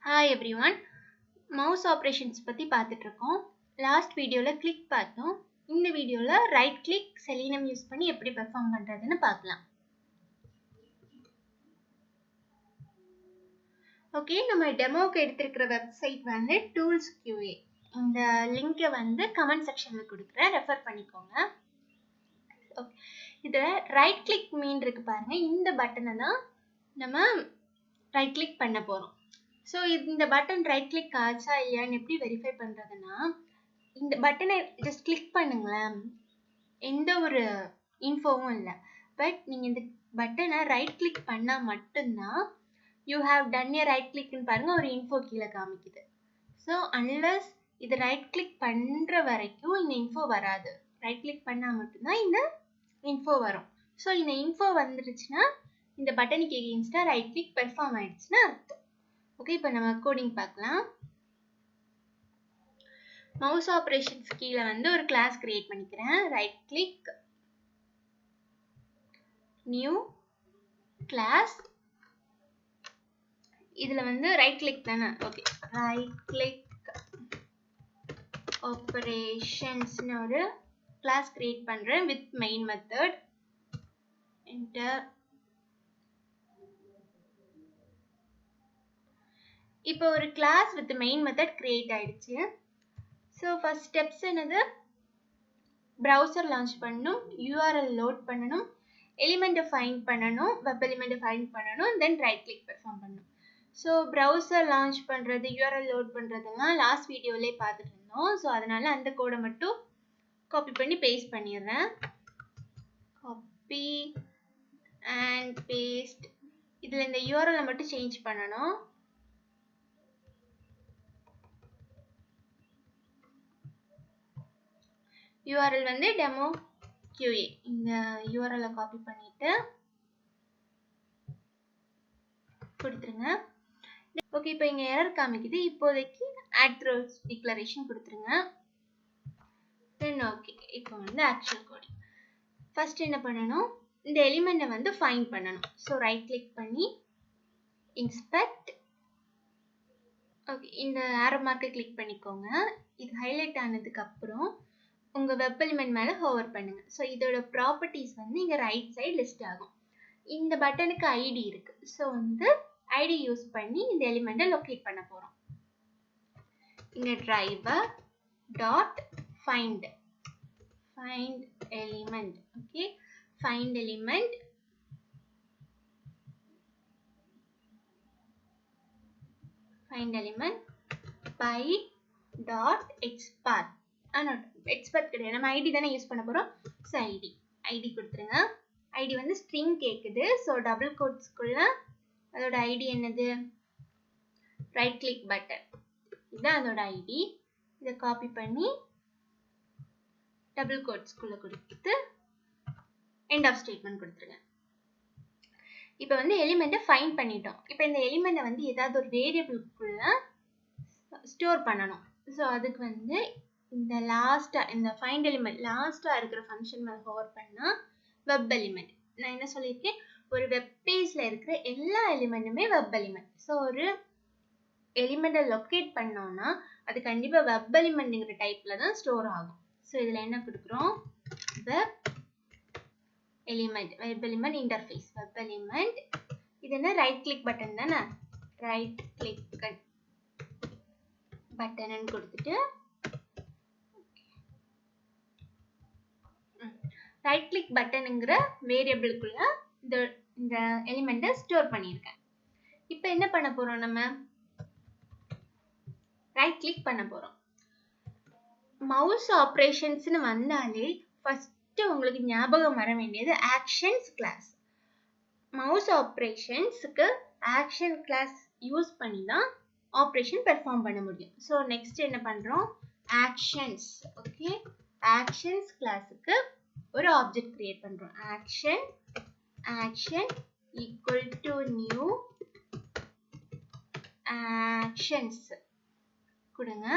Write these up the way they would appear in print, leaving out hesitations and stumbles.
Hi everyone, mouse operations பத்தி பார்த்துட்டு இருக்கோம். லாஸ்ட் வீடியோல கிளிக் பார்த்தோம். இந்த வீடியோல ரைட் கிளிக் செலினம் யூஸ் பண்ணி எப்படி பெர்ஃபார்ம் பண்றதுன்னு பார்க்கலாம். ஓகே, நம்ம டெமோக்கு எடுத்திருக்கிற வெப்சைட் வந்து டூல்ஸ் QA. இந்த லிங்கை வந்து கமெண்ட் செக்ஷன்ல கொடுக்குறேன், ரெஃபர் பண்ணிக்கோங்க. ஓகே, இதுல ரைட் கிளிக் மீன் இருக்கு பாருங்க, இந்த பட்டனை தான் நம்ம ரைட் கிளிக் பண்ண போறோம். ஸோ இந்த பட்டன் ரைட் கிளிக் ஆச்சா இல்லையான்னு எப்படி வெரிஃபை பண்ணுறதுன்னா, இந்த பட்டனை ஜஸ்ட் கிளிக் பண்ணுங்களேன், எந்த ஒரு இன்ஃபோவும் இல்லை. பட் நீங்கள் இந்த பட்டனை ரைட் கிளிக் பண்ணால் மட்டும்தான் you have done a right கிளிக்னு பாருங்கள், ஒரு இன்ஃபோ கீழே காமிக்குது. ஸோ அன்லஸ் இது ரைட் கிளிக் பண்ணுற வரைக்கும் இந்த இன்ஃபோ வராது. ரைட் கிளிக் பண்ணால் மட்டும்தான் இந்த இன்ஃபோ வரும். ஸோ இந்த இன்ஃபோ வந்துருச்சுன்னா இந்த பட்டனுக்கு எகெயின்ஸ்டாக ரைட் கிளிக் பெர்ஃபார்ம் ஆயிடுச்சுன்னா அர்த்தம். ஓகே, இப்போ நம்ம கோடிங் பார்க்கலாம். மவுஸ் ஆப்ரேஷன்ஸ் கீழே வந்து ஒரு கிளாஸ் கிரியேட் பண்ணிக்கிறேன். Right click, new class. இதில் வந்து ரைட் கிளிக் தானே. ஓகே, ரைட் கிளிக் ஆப்ரேஷன்ஸ்னு ஒரு கிளாஸ் கிரியேட் பண்ணுறேன் வித் மெயின் மெத்தட். என்டர். இப்போ ஒரு class with main method create ஆயிடுச்சு. ஸோ ஃபர்ஸ்ட் ஸ்டெப்ஸ் என்னது, ப்ரௌசர் லான்ச் பண்ணணும், URL லோட் பண்ணணும், எலிமெண்ட்டை ஃபைண்ட் பண்ணணும், வெப் எலிமெண்ட்டை ஃபைண்ட் பண்ணணும், தென் ரைட் கிளிக் பெர்ஃபார்ம் பண்ணணும். ஸோ ப்ரௌசர் லான்ச் பண்ணுறது, URL லோட் பண்ணுறதெல்லாம் லாஸ்ட் வீடியோவிலே பார்த்துட்டு இருந்தோம். ஸோ அதனால் அந்த கோடை மட்டும் காப்பி பண்ணி பேஸ்ட் பண்ணிடுறேன். Copy and paste. இதில் இந்த URL மட்டும் சேஞ்ச் பண்ணணும். URL வந்து டெமோ QA. இந்த URL காப்பி பண்ணிட்டு கொடுத்துருங்க. ஓகே, இப்போ இங்கே எரர் காமிக்குது. இப்போதைக்கு ஆட் த்ரோஸ் டிக்ளரேஷன் கொடுத்துருங்க. தென் ஓகே, இப்போ வந்து ஆக்சுவல் கோடிங். ஃபர்ஸ்ட் என்ன பண்ணணும், இந்த எலிமெண்ட்டை வந்து ஃபைண்ட் பண்ணணும். ஸோ ரைட் கிளிக் பண்ணி இன்ஸ்பெக்ட். ஓகே, இந்த ஆரோ மார்க்கை கிளிக் பண்ணிக்கோங்க. இது ஹைலைட் ஆனதுக்கு அப்புறம் உங்கள் வெப் எலிமெண்ட் மேலே ஹோவர் பண்ணுங்க. ஸோ இதோட ப்ராப்பர்ட்டிஸ் வந்து இங்கே ரைட் சைடு லிஸ்ட் ஆகும். இந்த பட்டனுக்கு ஐடி இருக்கு. ஸோ வந்து ஐடி யூஸ் பண்ணி இந்த எலிமெண்ட்டை லொக்கேட் பண்ண போகிறோம். இங்கே driver dot find element. Okay, find element by dot XPath. Expect கிடையாது, நம்ம ஐடி தானே யூஸ் பண்ண போறோம். ஸோ ஐடி கொடுத்துருங்க. ஐடி வந்து ஸ்ட்ரிங் கேட்குது. ஸோ டபுள் கோட்ஸ்குள்ள அதோட ஐடி என்னது, ரைட் கிளிக் பட்டன், இதுதான் அதோட ஐடி. இதை காப்பி பண்ணி டபுள் கோட்ஸ்குள்ள கொடுத்து எண்ட் ஆஃப் ஸ்டேட்மெண்ட் கொடுத்துருங்க. இப்போ வந்து எலிமெண்ட்டை ஃபைண்ட் பண்ணிட்டோம். இப்போ இந்த எலிமெண்ட்டை வந்து ஏதாவது ஒரு வேரியபிள்குள்ள ஸ்டோர் பண்ணணும். ஸோ அதுக்கு வந்து இந்த லாஸ்ட்டாக இந்த ஃபைண்ட் எலிமெண்ட் லாஸ்ட்டாக இருக்கிற ஃபங்க்ஷன் மேலே ஹோவர் பண்ணால் வெப் எலிமெண்ட். நான் என்ன சொல்லியிருக்கேன், ஒரு வெப் பேஜில் இருக்கிற எல்லா எலிமெண்ட்டுமே வெப் எலிமெண்ட். ஸோ ஒரு எலிமெண்ட்டை லொக்கேட் பண்ணோன்னா அது கண்டிப்பாக வெப் எலிமெண்ட்டுங்கிற டைப்பில் தான் ஸ்டோர் ஆகும். ஸோ இதில் என்ன கொடுக்குறோம், web element interface, web element. இது என்ன, ரைட் கிளிக் பட்டன் தானே, ரைட் கிளிக் பட்டன் கொடுத்துட்டு ரைட் கிளிக் பட்டனுங்கிற வேரியபிளுக்குள்ள இந்த எலிமெண்ட்டை ஸ்டோர் பண்ணியிருக்கேன். இப்போ என்ன பண்ண போறோம், நம்ம ரைட் கிளிக் பண்ண போறோம். மவுஸ் ஆப்ரேஷன்ஸ்னு வந்தாலே ஃபர்ஸ்ட் உங்களுக்கு ஞாபகம் வர வேண்டியது ஆக்ஷன்ஸ் கிளாஸ். மவுஸ் ஆப்ரேஷன்ஸ்க்கு ஆக்ஷன் கிளாஸ் யூஸ் பண்ணி தான் ஆப்ரேஷன் பெர்ஃபார்ம் பண்ண முடியும். ஸோ நெக்ஸ்ட் என்ன பண்றோம், ஆக்ஷன்ஸ். ஓகே, ஆக்ஷன்ஸ் கிளாஸுக்கு ஒரு ஆப்ஜெக்ட் கிரியேட் பண்றோம். Action equal to new actions கொடுங்க.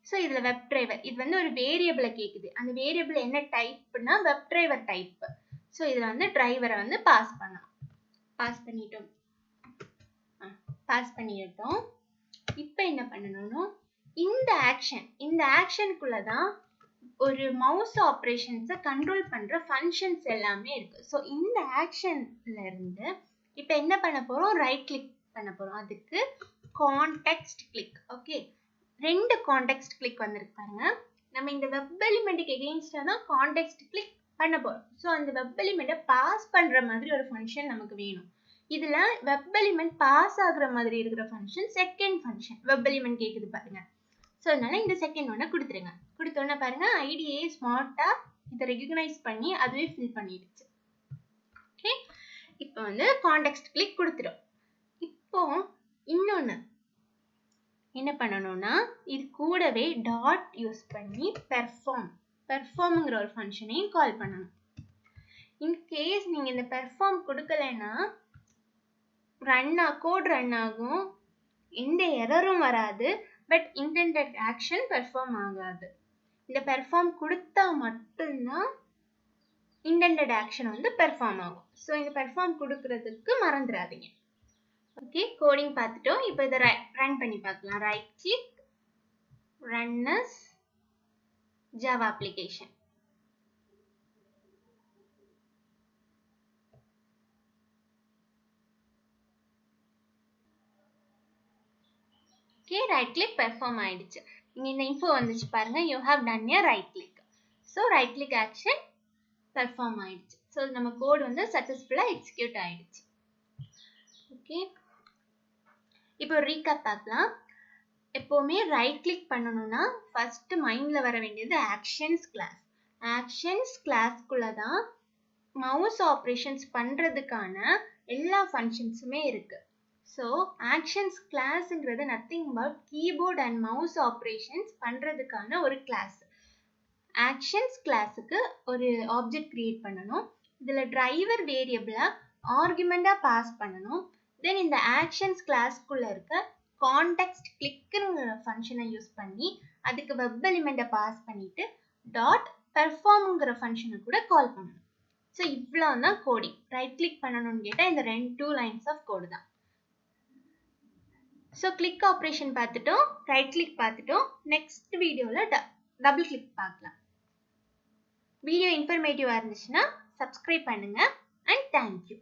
ஸோ இதில் வெப் டிரைவர், இது வந்து ஒரு வேரியபிளை கேட்குது. அந்த வேரியபிள் என்ன டைப்னா வெப் டிரைவர் டைப். ஸோ இதில் வந்து டிரைவரை வந்து பாஸ் பண்ணிட்டோம். இப்போ என்ன பண்ணணும்னா இந்த ஆக்ஷனுக்குள்ள தான் ஒரு மவுஸ் ஆப்ரேஷன்ஸை கண்ட்ரோல் பண்ற ஃபங்க்ஷன்ஸ் எல்லாமே இருக்கு. ஸோ இந்த ஆக்ஷன்ல இருந்து இப்போ என்ன பண்ண போறோம், ரைட் கிளிக் பண்ண போறோம். அதுக்கு context click. Okay, 2 context click வந்திருக்கு பாருங்க. நம்ம இந்த வெப் எலிமெண்ட்டுக்கு எகெயின்ஸ்டா தான் கான்டெக்ஸ்ட் கிளிக் பண்ண போறோம். ஸோ அந்த வெப் எலிமெண்ட்டை பாஸ் பண்ற மாதிரி ஒரு ஃபங்க்ஷன் நமக்கு வேணும். இதுல வெப் எலிமெண்ட் பாஸ் ஆகுற மாதிரி இருக்கிற function second function. Web element கேக்குது பாருங்க. ஸோ அதனால இந்த செகண்ட் ஒன்னை கொடுத்துருங்க. கொடுத்தோன்னே பாருங்க ஐடிஏ ஸ்மார்ட்டா இதை ரெகக்னைஸ் பண்ணி அதுவே ஃபில் பண்ணிடுச்சு. ஓகே, இப்போ வந்து கான்டெக்ஸ்ட் கிளிக் கொடுத்துரும். இப்போ இன்னொன்னு என்ன பண்ணணும்னா இது கூடவே டாட் யூஸ் பண்ணி பெர்ஃபார்ம்ங்கிற ஒரு ஃபங்க்ஷனையும் கால் பண்ணணும். இன்கேஸ் நீங்க இந்த பெர்ஃபார்ம் கொடுக்கலைன்னா கோட் ரன் ஆகும், எந்த எரரும் வராது, பட் இன்டெண்டட் ஆக்ஷன் பெர்ஃபார்ம் ஆகாது. இந்த பெர்ஃபார்ம் கொடுத்தா மட்டும்தான் இன்டெண்டட் ஆக்ஷன் வந்து பெர்ஃபார்ம் ஆகும். ஸோ இந்த பெர்ஃபார்ம் கொடுக்கறதுக்கு மறந்துடாதீங்க. ஓகே, கோடிங் பார்த்துட்டோம். இப்போ இதை ரன் பண்ணி பார்க்கலாம். Right click, run as Java application. Okay, right click perform ஆயிடுச்சு. இங்க இந்த இன்ஃபோ வந்துச்சு பாருங்க, you have done a right click. So right click action perform ஆயிடுச்சு. ஸோ நம்ம கோட் வந்து சக்சஸ்ஃபுல்லா எக்ஸிக்யூட் ஆயிடுச்சு. ஓகே, இப்போ ரீகேப் பார்க்கலாம். எப்பவுமே ரைட் கிளிக் பண்ணணும்னா ஃபர்ஸ்ட் மைண்ட்ல வர வேண்டியது ஆக்ஷன்ஸ் கிளாஸ். ஆக்ஷன்ஸ் கிளாஸ்க்குள்ள தான் மவுஸ் ஆப்ரேஷன்ஸ் பண்றதுக்கான எல்லா ஃபங்க்ஷன்ஸுமே இருக்கு. ஸோ ஆக்ஷன்ஸ் கிளாஸ்ங்கிறது nothing but keyboard and mouse operations பண்றதுக்கான ஒரு கிளாஸ். ஆக்ஷன்ஸ் கிளாஸுக்கு ஒரு ஆப்ஜெக்ட் கிரியேட் பண்ணணும். இதுல டிரைவர் வேரியபிளா ஆர்குமெண்டா பாஸ் பண்ணணும். தென் இந்த ஆக்ஷன்ஸ் கிளாஸ்க்குள்ள இருக்க கான்டெக்ஸ்ட் கிளிக்ங்கிற ஃபங்க்ஷனை யூஸ் பண்ணி அதுக்கு வெப் எலிமெண்ட்டை பாஸ் பண்ணிட்டு டாட் பெர்ஃபார்ம்ங்கிற ஃபங்க்ஷனை கூட கால் பண்ணணும். ஸோ இவ்வளோ தான் கோடிங். ரைட் கிளிக் பண்ணணும்னு கேட்டால் இந்த 2 லைன்ஸ் ஆஃப் கோடு தான். ஸோ கிளிக் ஆப்ரேஷன் பார்த்துட்டோம், ரைட் கிளிக் பார்த்துட்டோம். நெக்ஸ்ட் வீடியோவில் டபுள் கிளிக் பார்க்கலாம். வீடியோ இன்ஃபர்மேட்டிவாக இருந்துச்சுன்னா சப்ஸ்கிரைப் பண்ணுங்க அண்ட் தேங்க்யூ.